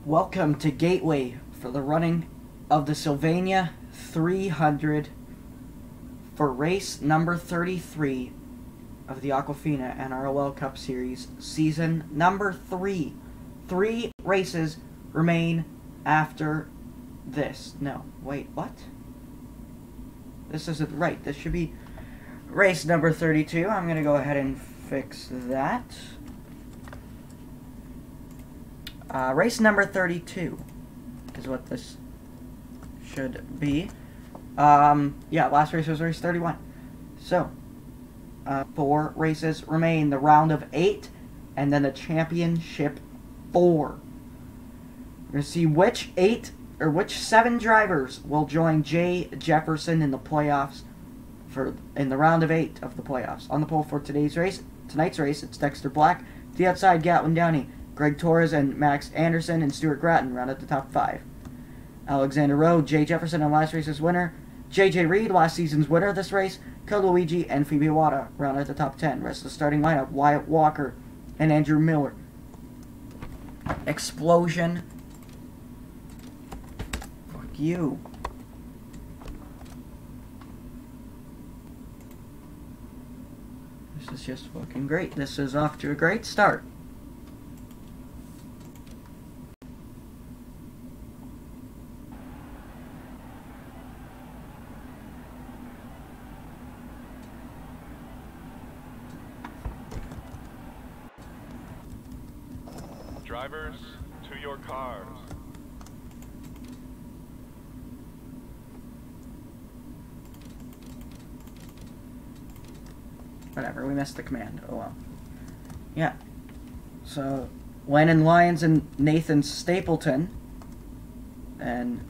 Welcome to Gateway for the running of the Sylvania 300 for race number 33 of the Aquafina NROL Cup Series, season number 3. 3 races remain after this. No, wait, what? This isn't right. This should be race number 32. I'm going to go ahead and fix that. Race number 32 is what this should be. Yeah, last race was race 31. So, 4 races remain. The round of 8, and then the championship 4. We're going to see which 7 drivers will join Jay Jefferson in the playoffs in the round of 8 of the playoffs. On the pole for tonight's race, it's Dexter Black, the outside Gatlin Downey, Greg Torres and Max Anderson and Stuart Gratton round at the top 5. Alexander Rowe, Jay Jefferson and last race's winner, JJ Reed, last season's winner of this race, Luigi and Phoebe Wada round at the top 10. Rest of the starting lineup, Wyatt Walker and Andrew Miller. Explosion. Fuck you. This is just fucking great. This is off to a great start. Drivers, to your cars. Whatever, we missed the command. Oh well. Yeah. So, Lennon Lyons and Nathan Stapleton. And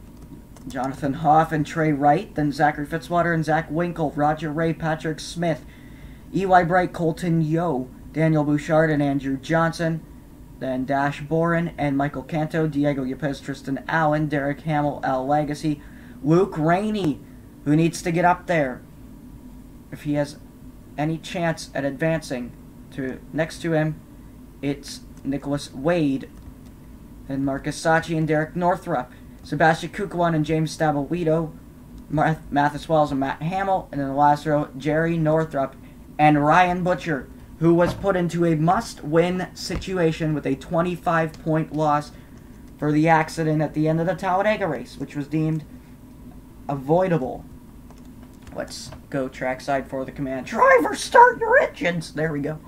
Jonathan Hoff and Trey Wright. Then Zachary Fitzwater and Zach Winkle. Roger Ray, Patrick Smith. E.Y. Bright, Colton Yo. Daniel Bouchard and Andrew Johnson. Then Dash Boren and Michael Canto, Diego Yepes, Tristan Allen, Derek Hamill, Al Legacy, Luke Rainey, who needs to get up there if he has any chance at advancing. Next to him, it's Nicholas Wade, and Marcus Sachi and Derek Northrup, Sebastian Kukawan and James Stabolito, Mathis Wells and Matt Hamill, and in the last row, Jerry Northrup and Ryan Butcher, who was put into a must-win situation with a 25-point loss for the accident at the end of the Talladega race, which was deemed avoidable. Let's go trackside for the command. Driver, start your engines! There we go.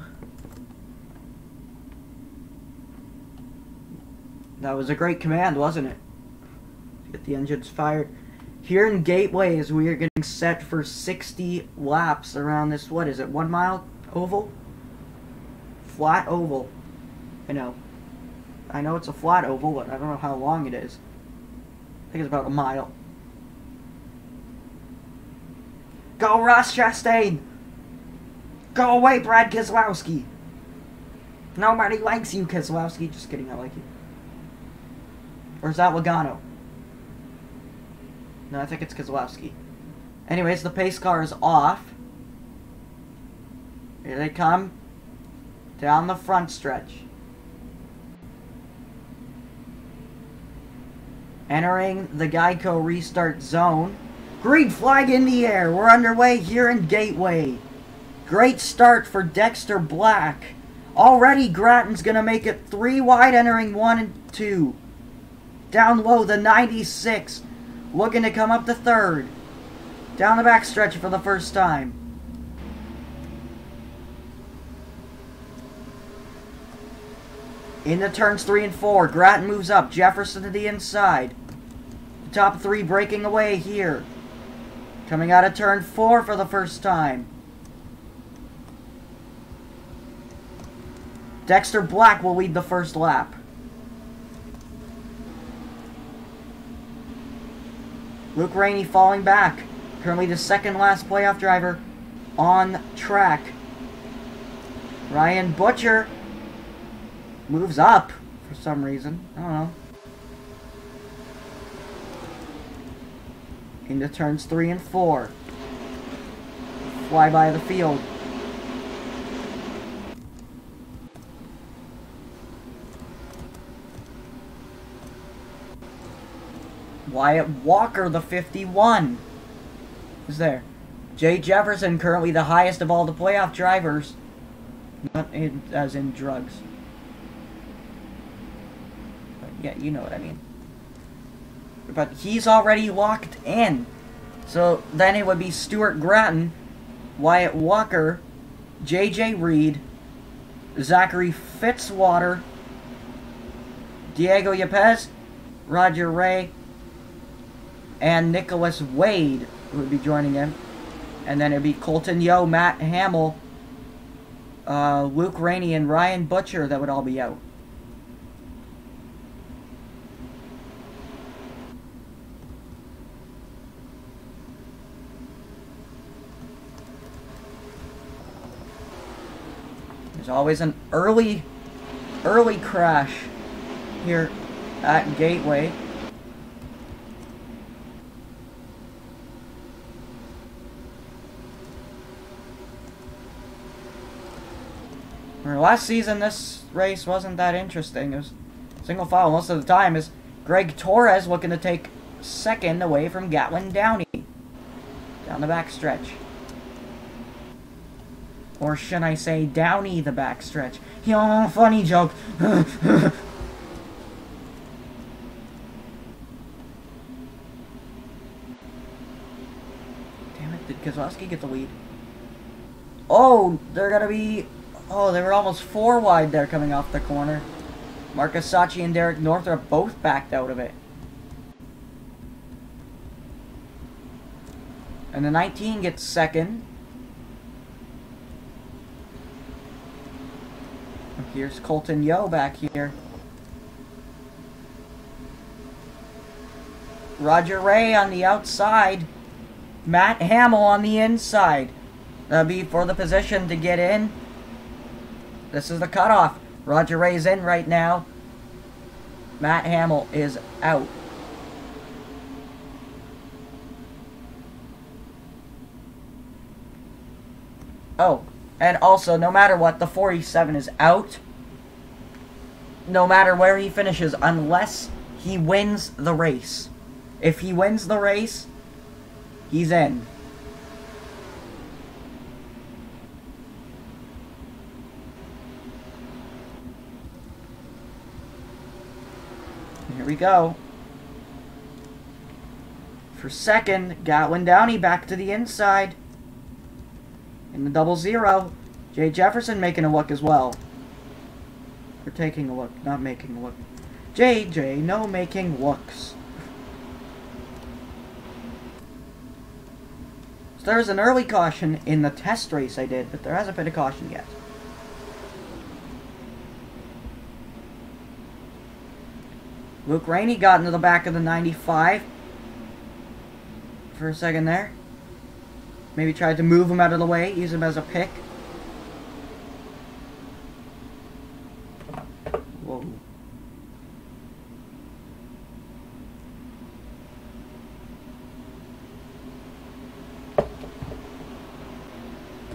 That was a great command, wasn't it? Get the engines fired. Here in Gateways, we are getting set for 60 laps around this, what is it, 1 mile oval? Flat oval. I know it's a flat oval, but I don't know how long it is. I think it's about a mile. Go Ross Chastain! Go away, Brad Keselowski! Nobody likes you, Keselowski. Just kidding, I like you. Or is that Logano? No, I think it's Keselowski. Anyways, the pace car is off. Here they come. Down the front stretch. Entering the Geico restart zone. Green flag in the air. We're underway here in Gateway. Great start for Dexter Black. Already Gratton's going to make it 3 wide entering 1 and 2. Down low the 96. Looking to come up the 3rd. Down the back stretch for the first time. Into turns 3 and 4, Gratton moves up, Jefferson to the inside. The top 3 breaking away here. Coming out of turn 4 for the first time. Dexter Black will lead the first lap. Luke Rainey falling back. Currently the second last playoff driver on track. Ryan Butcher moves up for some reason. I don't know. Into turns 3 and 4. Fly by the field. Wyatt Walker, the 51, is there. Jay Jefferson, currently the highest of all the playoff drivers. Not in, as in drugs. But yeah, you know what I mean. But he's already locked in. So then it would be Stuart Gratton, Wyatt Walker, J.J. Reed, Zachary Fitzwater, Diego Yepes, Roger Ray, and Nicholas Wade would be joining him. And then it would be Colton Yo, Matt Hamill, Luke Rainey, and Ryan Butcher that would all be out. There's always an early crash here at Gateway. Last season, this race wasn't that interesting. It was single file most of the time. Is Greg Torres looking to take second away from Gatlin Downey down the backstretch. Or should I say Downey the backstretch? Yo, funny joke. Damn it, did Kozlowski get the lead? Oh, they're gonna be... Oh, they were almost 4 wide there coming off the corner. Marcus Sachi and Derek Northrup both backed out of it. And the 19 gets second. Here's Colton Yo back here. Roger Ray on the outside. Matt Hamill on the inside. That'll be for the position to get in. This is the cutoff. Roger Ray's in right now. Matt Hamill is out. Oh, and also, no matter what, the 47 is out. No matter where he finishes, unless he wins the race. If he wins the race, he's in. Here we go. For second, Gatlin Downey back to the inside. In the 00. Jay Jefferson making a look as well. Or taking a look, not making a look. JJ, no making looks. So there's an early caution in the test race I did, but there hasn't been a caution yet. Luke Rainey got into the back of the 95 for a second there. Maybe tried to move him out of the way, use him as a pick. Whoa.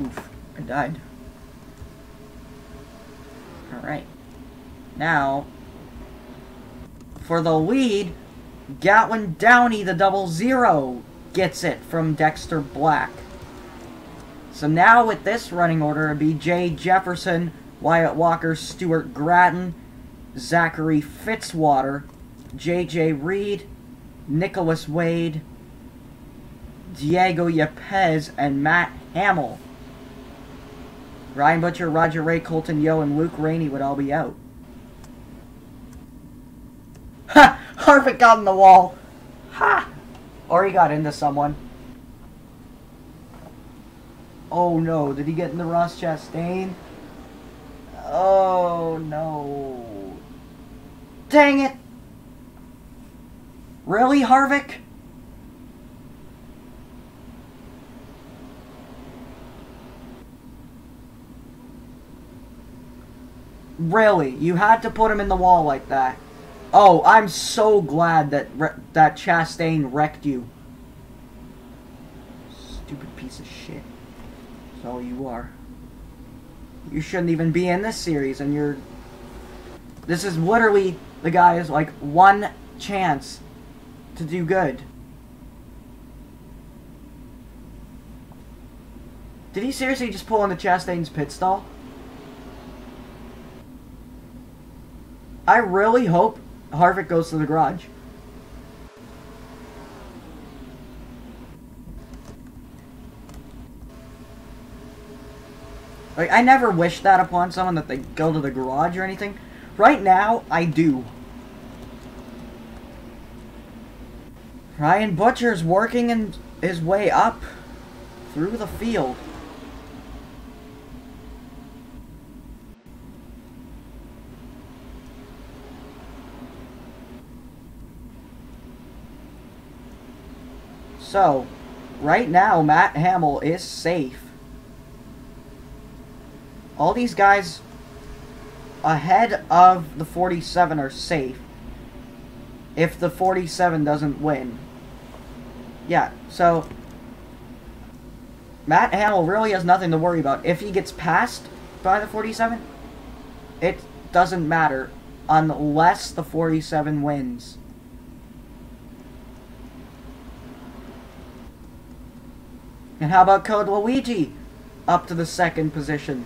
Oof, I died. Alright. Now, for the lead, Gatlin Downey, the 00, gets it from Dexter Black. So now with this running order, it'd be Jay Jefferson, Wyatt Walker, Stuart Gratton, Zachary Fitzwater, J.J. Reed, Nicholas Wade, Diego Yepes, and Matt Hamill. Ryan Butcher, Roger Ray, Colton Yo, and Luke Rainey would all be out. Ha! Harvick got in the wall. Ha! Or he got into someone. Oh no, did he get into Ross Chastain? Oh no. Dang it! Really, Harvick? Really? You had to put him in the wall like that. Oh, I'm so glad that that Chastain wrecked you. Stupid piece of shit. That's all you are. You shouldn't even be in this series, and you're... This is literally the guy's, like, one chance to do good. Did he seriously just pull into Chastain's pit stall? I really hope Harvick goes to the garage. Like, I never wish that upon someone, that they go to the garage or anything. Right now, I do. Ryan Butcher's working his way up through the field. So, right now, Matt Hamill is safe. All these guys ahead of the 47 are safe if the 47 doesn't win. Yeah, so Matt Hamill really has nothing to worry about. If he gets passed by the 47, it doesn't matter unless the 47 wins. And how about Code Luigi up to the second position?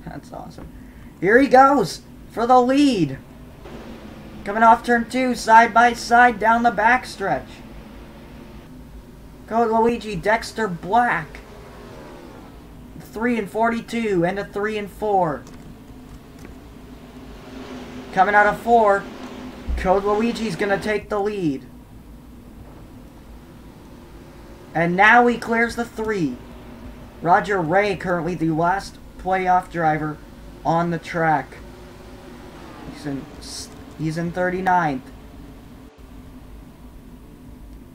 That's awesome. Here he goes for the lead. Coming off turn 2, side by side down the backstretch. Code Luigi, Dexter Black. 3 and 42, and a 3 and 4. Coming out of 4, Code Luigi's gonna take the lead. And now he clears the 3. Roger Ray, currently the last playoff driver on the track. He's in 39th.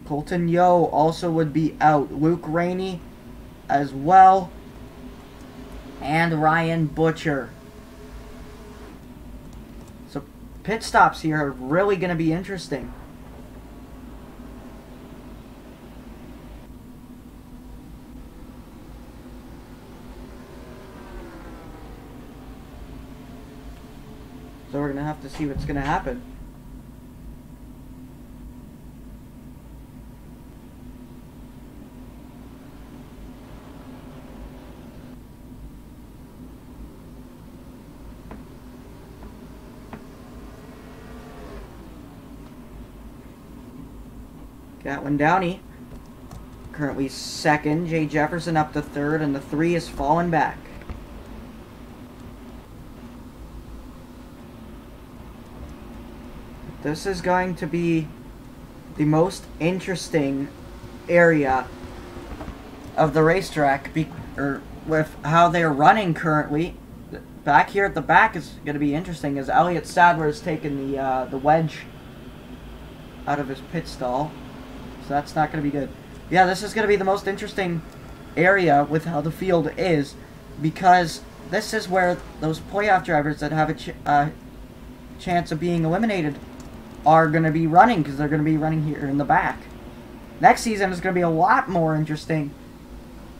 Colton Yo also would be out. Luke Rainey as well. And Ryan Butcher. So pit stops here are really going to be interesting. So we're going to have to see what's going to happen. Gatlin Downey currently second. Jay Jefferson up to third, and the 3 is falling back. This is going to be the most interesting area of the racetrack, with how they're running currently. Back here at the back is going to be interesting, as Elliott Sadler has taken the wedge out of his pit stall. So that's not going to be good. Yeah, this is going to be the most interesting area with how the field is, because this is where those playoff drivers that have a chance of being eliminated are going to be running, because they're going to be running here in the back. Next season is going to be a lot more interesting,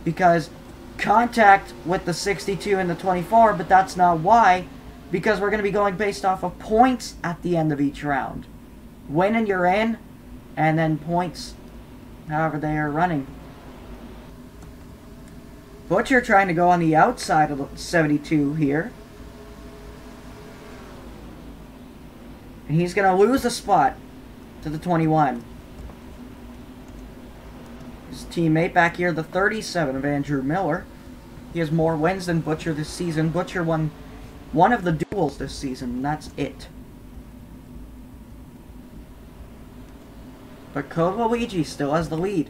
because contact with the 62 and the 24, but that's not why, because we're going to be going based off of points at the end of each round. Win and you're in, and then points however they are running. Butcher trying to go on the outside of the 72 here. And he's going to lose a spot to the 21. His teammate back here, the 37 of Andrew Miller. He has more wins than Butcher this season. Butcher won one of the duels this season, and that's it. But Code Luigi still has the lead.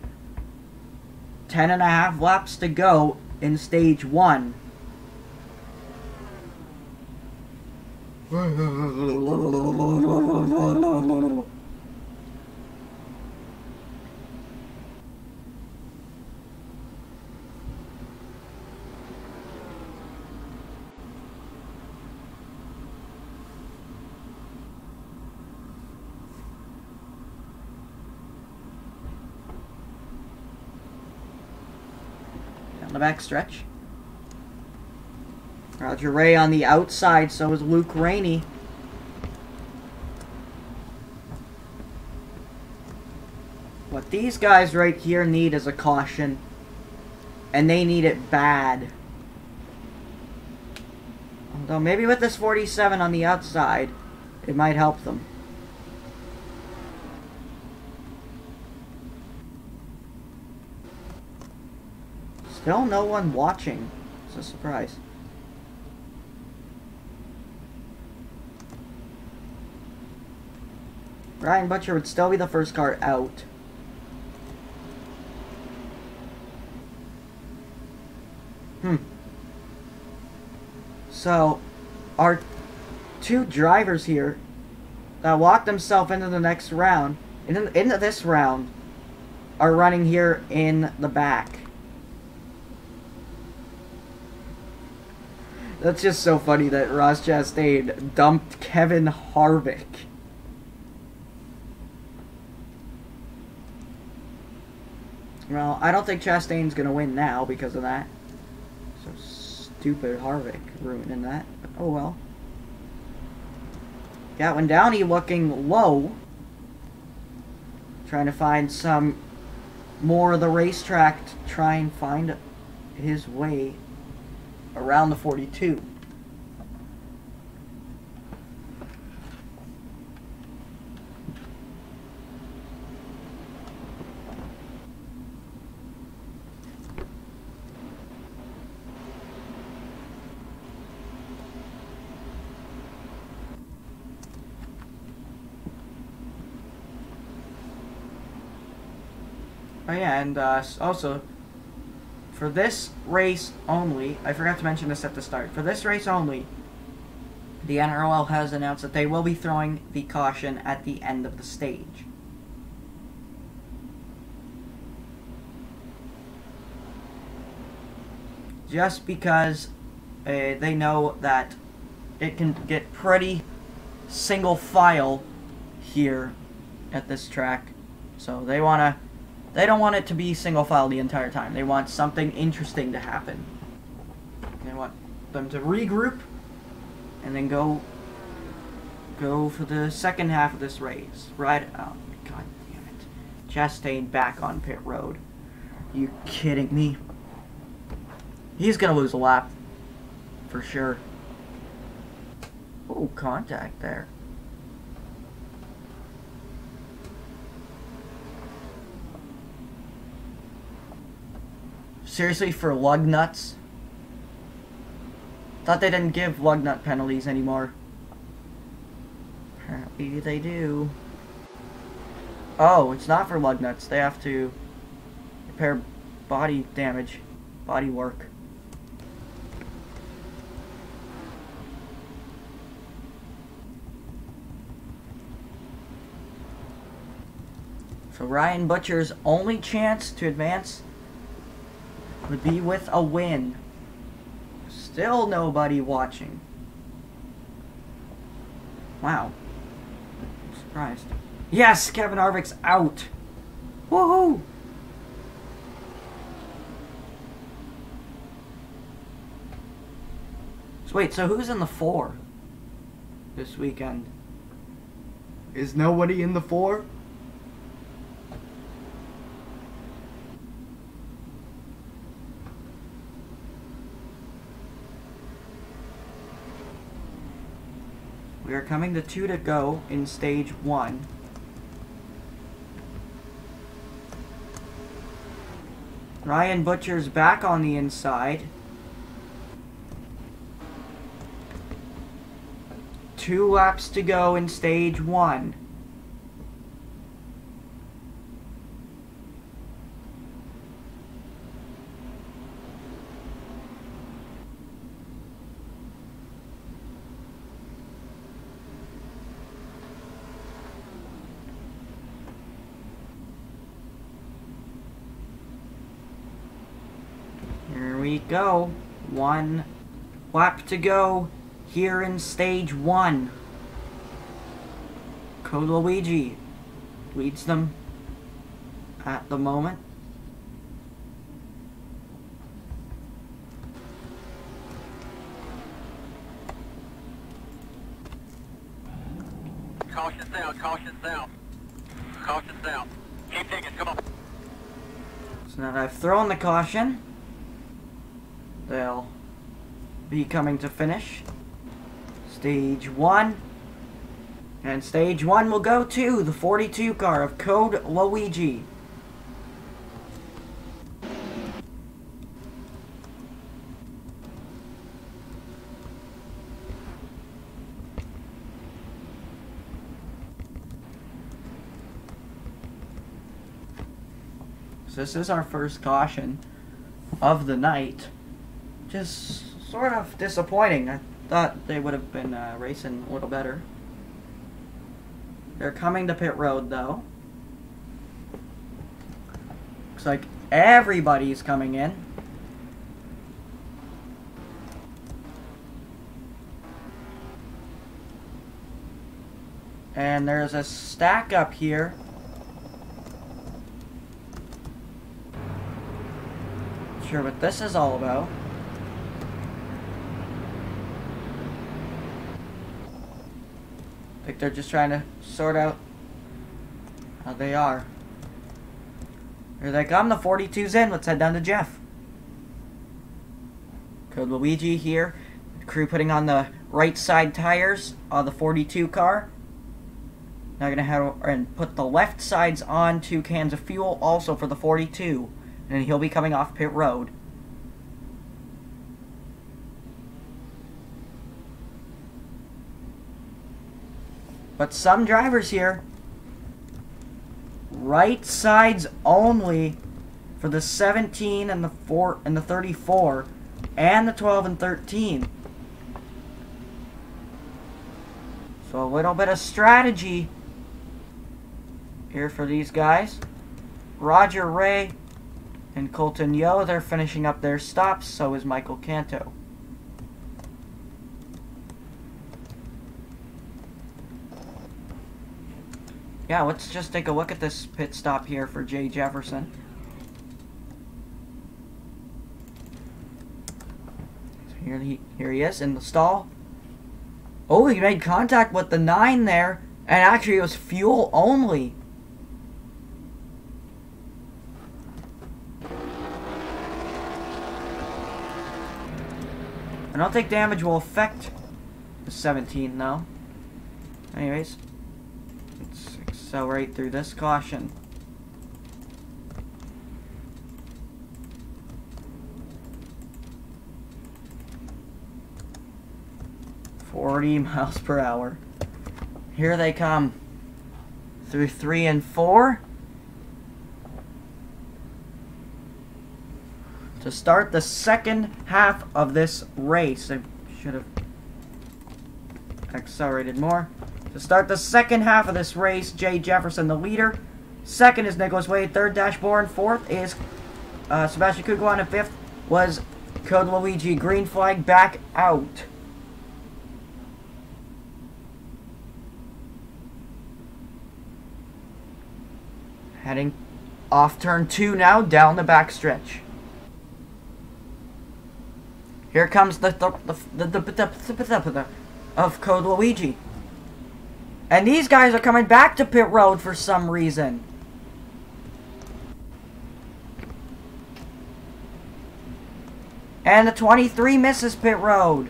10.5 laps to go in stage 1. on the back stretch. Roger Ray on the outside, so is Luke Rainey. What these guys right here need is a caution. And they need it bad. Although maybe with this 47 on the outside, it might help them. Still no one watching. It's a surprise. Ryan Butcher would still be the first car out. So, our two drivers here that walked themselves into the next round, into this round, are running here in the back. That's just so funny that Ross Chastain dumped Kevin Harvick. Well, I don't think Chastain's gonna win now because of that. So stupid Harvick ruining that. But oh well. Gatlin Downey looking low. Trying to find some more of the racetrack to try and find his way around the 42. Oh yeah, and also, for this race only, I forgot to mention this at the start, for this race only, the NROL has announced that they will be throwing the caution at the end of the stage. Just because they know that it can get pretty single file here at this track, so they don't want it to be single file the entire time. They want something interesting to happen. They want them to regroup and then go for the second half of this race. Right? Oh, god damn it. Chastain back on pit road. You kidding me? He's gonna lose a lap. For sure. Oh, contact there. Seriously, for lug nuts? Thought they didn't give lug nut penalties anymore. Apparently they do. Oh, it's not for lug nuts. They have to repair body damage, body work. So Ryan Butcher's only chance to advance would be with a win. Still nobody watching. Wow. I'm surprised. Yes, Kevin Harvick's out. Woohoo! So wait, so who's in the 4 this weekend? Is nobody in the 4? We are coming to 2 to go in stage 1. Ryan Butcher's back on the inside. 2 laps to go in stage 1. Here we go. 1 lap to go here in stage 1. Code Luigi leads them at the moment. south, caution south. Caution south. Keep taking, come on. So now that I've thrown the caution, they'll be coming to finish. Stage 1. And stage 1 will go to the 42 car of Code Luigi. So this is our first caution of the night. Just sort of disappointing. I thought they would have been racing a little better. They're coming to pit road though. Looks like everybody's coming in. And there's a stack up here. Sure what this is all about. I think they're just trying to sort out how they are. Here they come, the 42's in. Let's head down to Jeff. Code Luigi here. The crew putting on the right side tires on the 42 car. Now gonna have and put the left sides on 2 cans of fuel also for the 42. And he'll be coming off pit road. But some drivers here, right sides only for the 17 and the 4 and the 34 and the 12 and 13. So a little bit of strategy here for these guys. Roger Ray and Colton Yo, they're finishing up their stops, so is Michael Canto. Yeah, let's just take a look at this pit stop here for Jay Jefferson. So here he is in the stall. Oh, he made contact with the 9 there, and actually it was fuel only. I don't think damage will affect the 17 though. Anyways, let's accelerate through this caution. .40 miles per hour. Here they come through 3 and 4. To start the second half of this race. I should have accelerated more. To start the second half of this race, Jay Jefferson the leader. Second is Nicholas Wade. Third, Dash Bourne. Fourth is Sebastian Kuguan. And fifth was Code Luigi. Green flag back out. Heading off turn 2 now, down the backstretch. Here comes the of Code Luigi. And these guys are coming back to pit road for some reason. And the 23 misses pit road.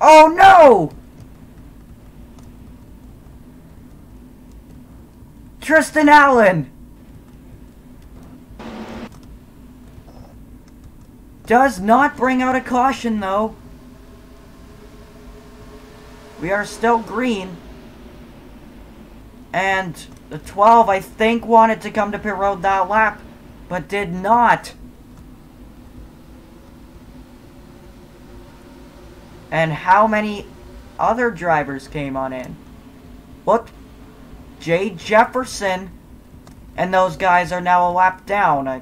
Oh no! Tristan Allen does not bring out a caution though. We are still green. And the 12 I think wanted to come to pit road that lap, but did not. And how many other drivers came on in? Look, Jay Jefferson and those guys are now a lap down. I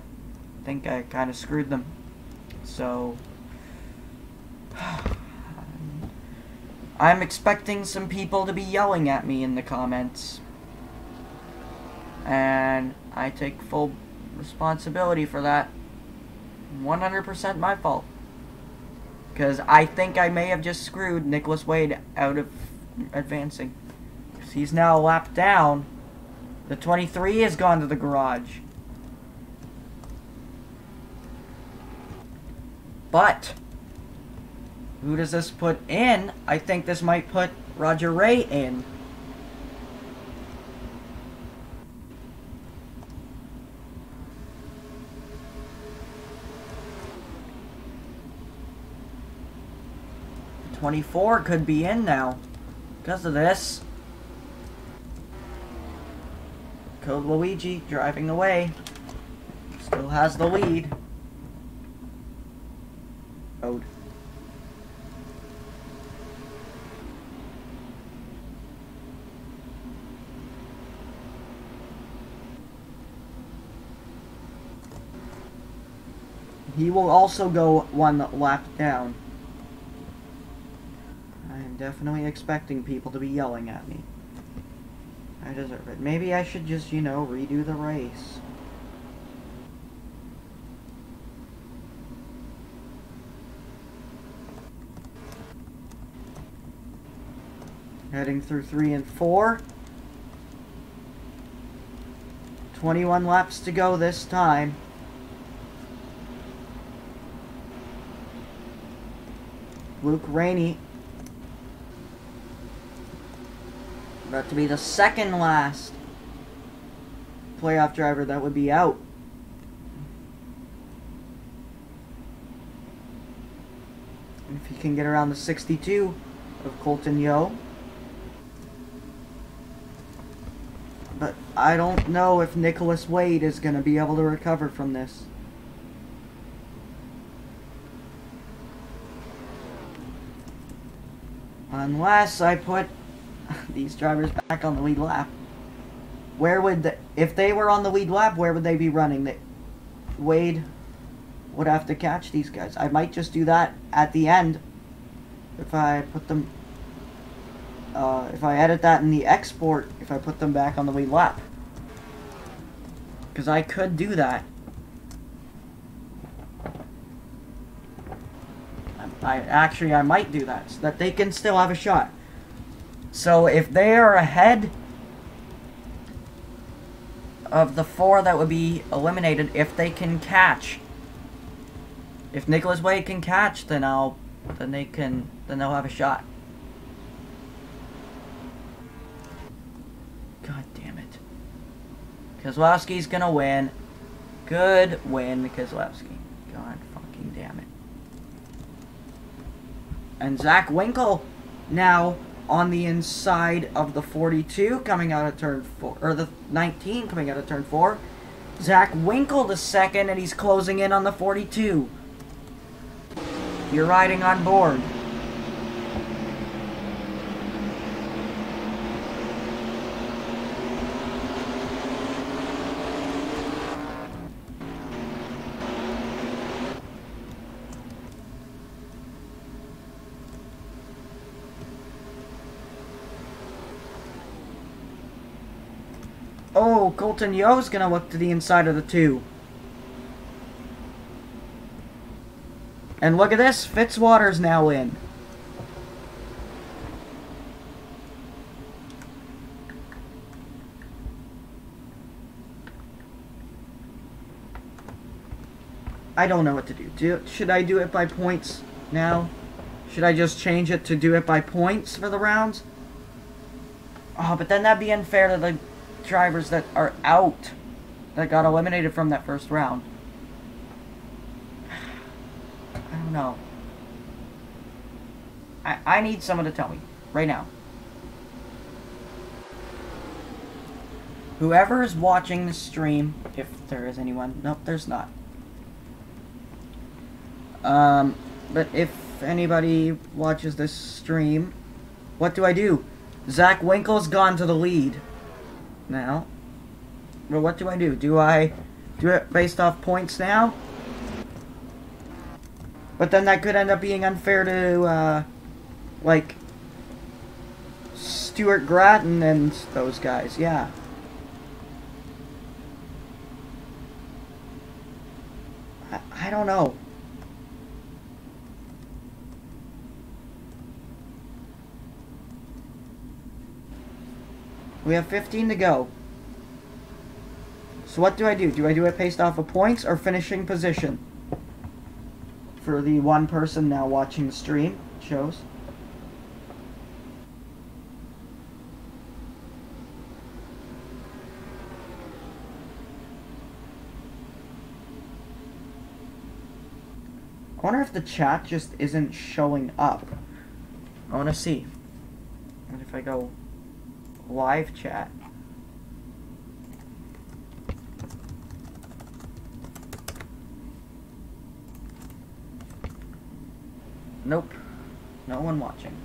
think I kind of screwed them. So I'm expecting some people to be yelling at me in the comments. And I take full responsibility for that. 100% my fault. Because I think I may have just screwed Nicholas Wade out of advancing. Because he's now a lap down. The 23 has gone to the garage. But who does this put in? I think this might put Roger Ray in. The 24 could be in now because of this. Code Luigi driving away. Still has the lead. Code. He will also go one lap down. I am definitely expecting people to be yelling at me. I deserve it. Maybe I should just, you know, redo the race. Heading through 3 and 4. 21 laps to go this time. Luke Rainey. About to be the second last playoff driver that would be out. If he can get around the 62 of Colton Yo. But I don't know if Nicholas Wade is going to be able to recover from this. Unless I put these drivers back on the lead lap. Where would if they were on the lead lap, where would they be running? Wade would have to catch these guys. I might just do that at the end. If I put them... if I edit that in the export, if I put them back on the lead lap. Because I could do that. I might do that, so that they can still have a shot. So if they are ahead of the 4 that would be eliminated, if they can catch, if Nicholas Wade can catch, then they'll have a shot. God damn it. Kozlowski's gonna win. Good win, Kozlowski. God fucking damn it. And Zach Winkle now on the inside of the 42 coming out of turn 4, or the 19 coming out of turn 4. Zach Winkle the second, and he's closing in on the 42. You're riding on board. Oh, Colton Yo's gonna look to the inside of the 2. And look at this, Fitzwater's now in. I don't know what to do. Should I do it by points now? Should I just change it to do it by points for the rounds? Oh, but then that'd be unfair to the drivers that are out, that got eliminated from that first round. I don't know. I need someone to tell me right now. Whoever is watching the stream, if there is anyone, nope, there's not. But if anybody watches this stream, what do I do? Zach Winkle's gone to the lead now. Well, what do I do? Do I do it based off points now? But then that could end up being unfair to, like, Stuart Gratton and those guys, yeah. I don't know. We have 15 to go. So what do I do? Do I do it based off of points or finishing position? For the one person now watching the stream, it shows. I wonder if the chat just isn't showing up. I want to see. And if I go live chat. Nope. No one watching.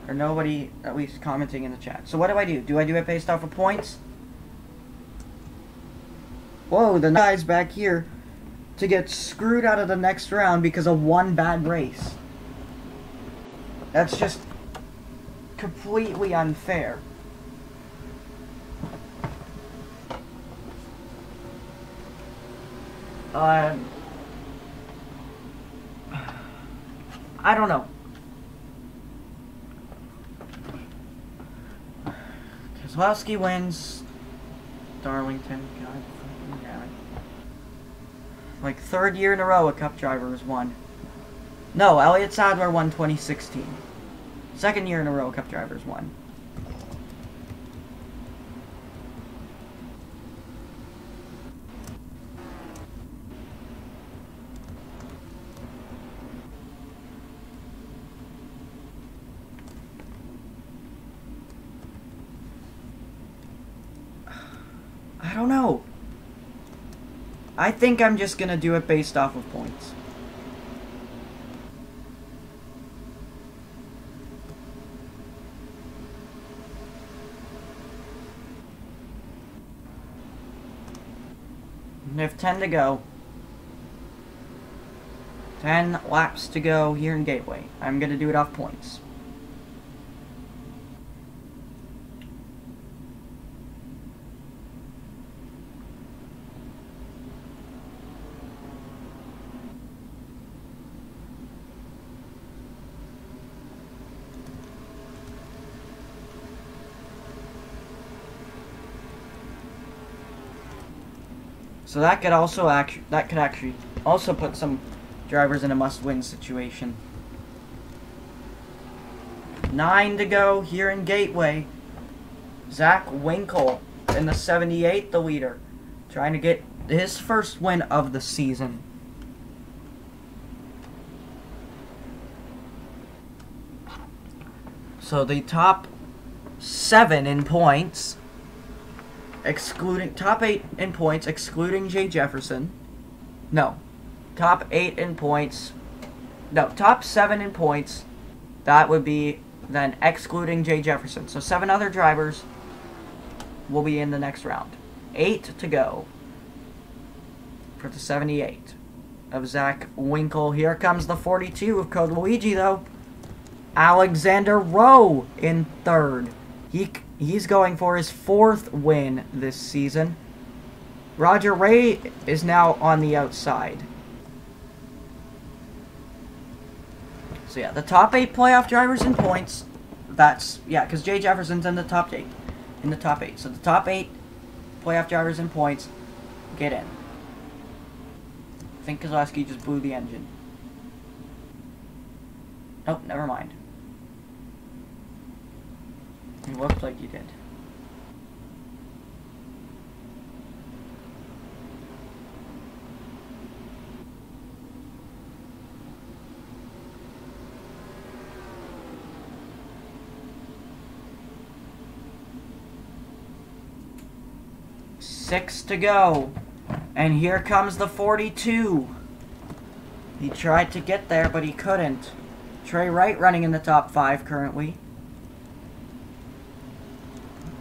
Or nobody at least commenting in the chat. So what do I do? Do I do it based off of points? Whoa, the guy's back here to get screwed out of the next round because of one bad race. That's just completely unfair. I don't know. Kozlowski wins. Darlington, God fucking damn it. Like, third year in a row a Cup driver has won. No, Elliott Sadler won 2016. Second year in a row a Cup driver's won. I don't know. I think I'm just gonna do it based off of points. We have 10 to go. 10 laps to go here in Gateway. I'm gonna do it off points. So that could also actually also put some drivers in a must-win situation. 9 to go here in Gateway. Zach Winkle in the 78, the leader, trying to get his first win of the season. So the top 7 in points, excluding top 8 in points, excluding Jay Jefferson. No, top 8 in points. No, top 7 in points. That would be then excluding Jay Jefferson. So 7 other drivers will be in the next round. 8 to go for the 78 of Zach Winkle. Here comes the 42 of Code Luigi, though. Alexander Rowe in third. He's going for his 4th win this season. Roger Ray is now on the outside. So yeah, the top 8 playoff drivers in points. That's, yeah, because Jay Jefferson's in the top 8. In the top 8. So the top 8 playoff drivers in points get in. I think Kozlowski just blew the engine. Oh, never mind. It looked like you did. Six to go. And here comes the 42. He tried to get there, but he couldn't. Trey Wright running in the top 5 currently.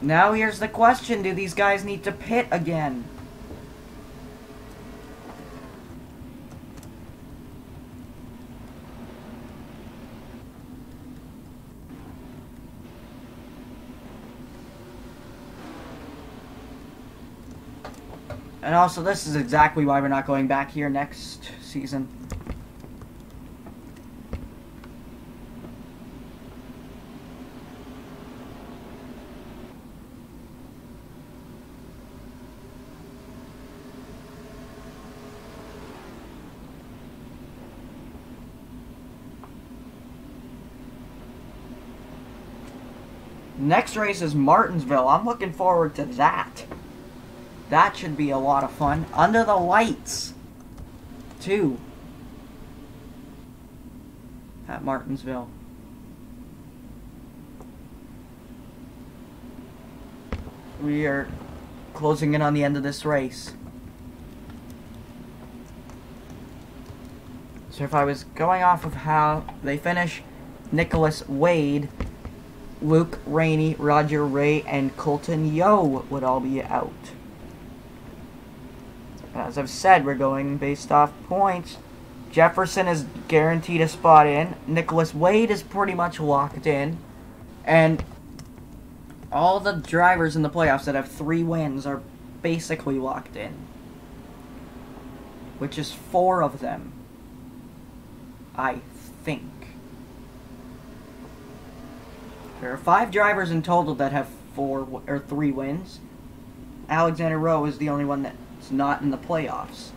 Now here's the question, do these guys need to pit again? And also, this is exactly why we're not going back here next season. Next race is Martinsville. I'm looking forward to that. That should be a lot of fun. Under the lights, too. At Martinsville. We are closing in on the end of this race. So if I was going off of how they finish, Nicholas Wade, Luke Rainey, Roger Ray, and Colton Yo would all be out. As I've said, we're going based off points. Jefferson is guaranteed a spot in. Nicholas Wade is pretty much locked in. And all the drivers in the playoffs that have 3 wins are basically locked in. Which is 4 of them, I think. There are 5 drivers in total that have 4 or 3 wins. Alexander Rowe is the only one that's not in the playoffs,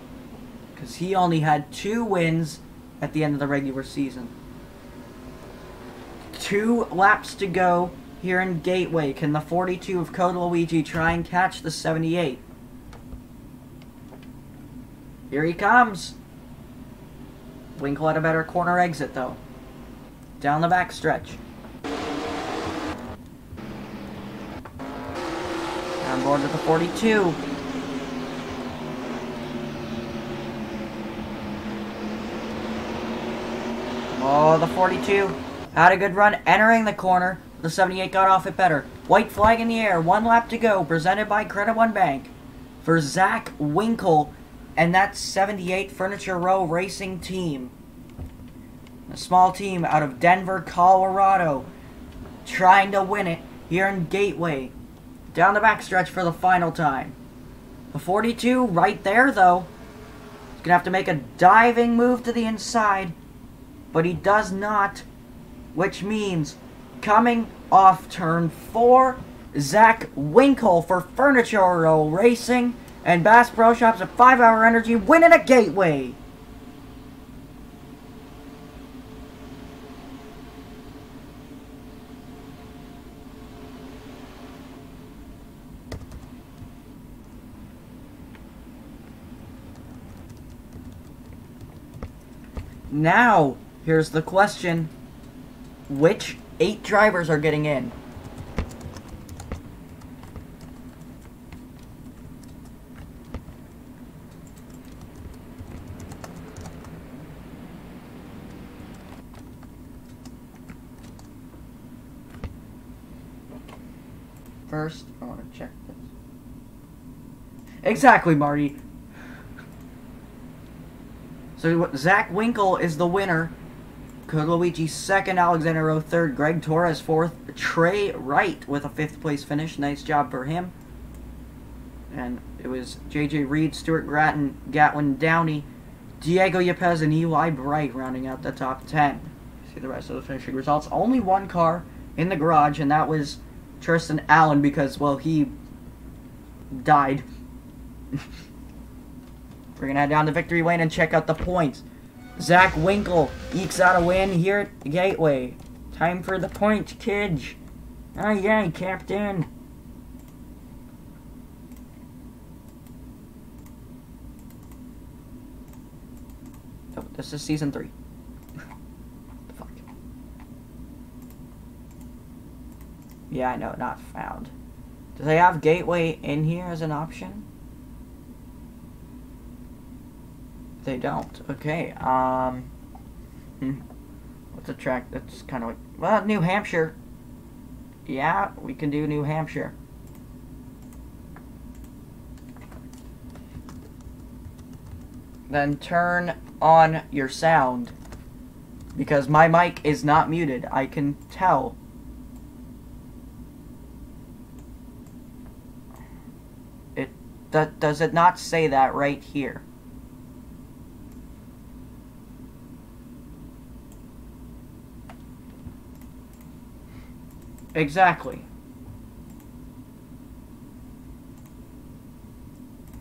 because he only had 2 wins at the end of the regular season. 2 laps to go here in Gateway. Can the 42 of Code Luigi try and catch the 78? Here he comes. Winkle had a better corner exit, though. Down the back stretch. On board with the 42. Oh, the 42 had a good run entering the corner. The 78 got off it better. White flag in the air. 1 lap to go. Presented by Credit One Bank for Zach Winkle and that 78 Furniture Row Racing team. A small team out of Denver, Colorado, trying to win it here in Gateway. Down the backstretch for the final time. The 42 right there, though. He's going to have to make a diving move to the inside. But he does not. Which means, coming off turn 4, Zach Winkle for Furniture Row Racing and Bass Pro Shops at 5 Hour Energy winning a Gateway. Now, here's the question. Which 8 drivers are getting in? First, I want to check this. Exactly, Marty. So Zach Winkle is the winner. Code Luigi 2nd, Alexander Rowe 3rd, Greg Torres 4th, Trey Wright with a 5th place finish. Nice job for him. And it was JJ Reed, Stuart Grattan, Gatlin Downey, Diego Yepez, and Eli Bright rounding out the top 10. See the rest of the finishing results. Only 1 car in the garage, and that was Tristan Allen because, well, he died. We're going to head down to Victory Lane and check out the points. Zach Winkle ekes out a win here at the Gateway. Time for the points, kids. Aye, aye, Captain. Oh, this is Season 3. The fuck? Yeah, I know, not found. Do they have Gateway in here as an option? They don't. Okay, what's a track that's kind of like, well, New Hampshire. Yeah, we can do New Hampshire. Then turn on your sound, because my mic is not muted. I can tell. Does it not say that right here? Exactly.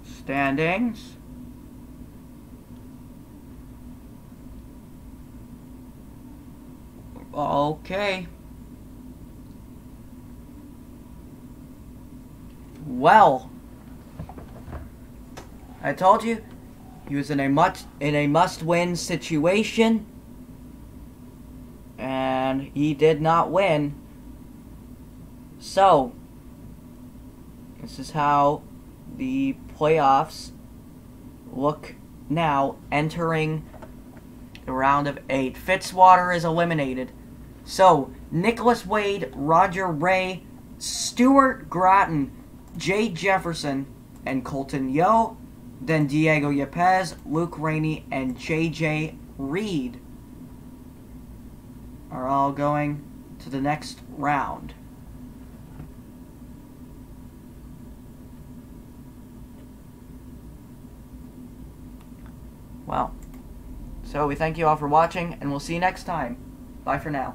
Standings. Okay. Well, I told you he was in a must-win situation, and he did not win. So, this is how the playoffs look now, entering the round of 8. Fitzwater is eliminated. So, Nicholas Wade, Roger Ray, Stuart Groton, Jay Jefferson, and Colton Yo, then Diego Yepes, Luke Rainey, and JJ Reed are all going to the next round. Well, so we thank you all for watching, and we'll see you next time. Bye for now.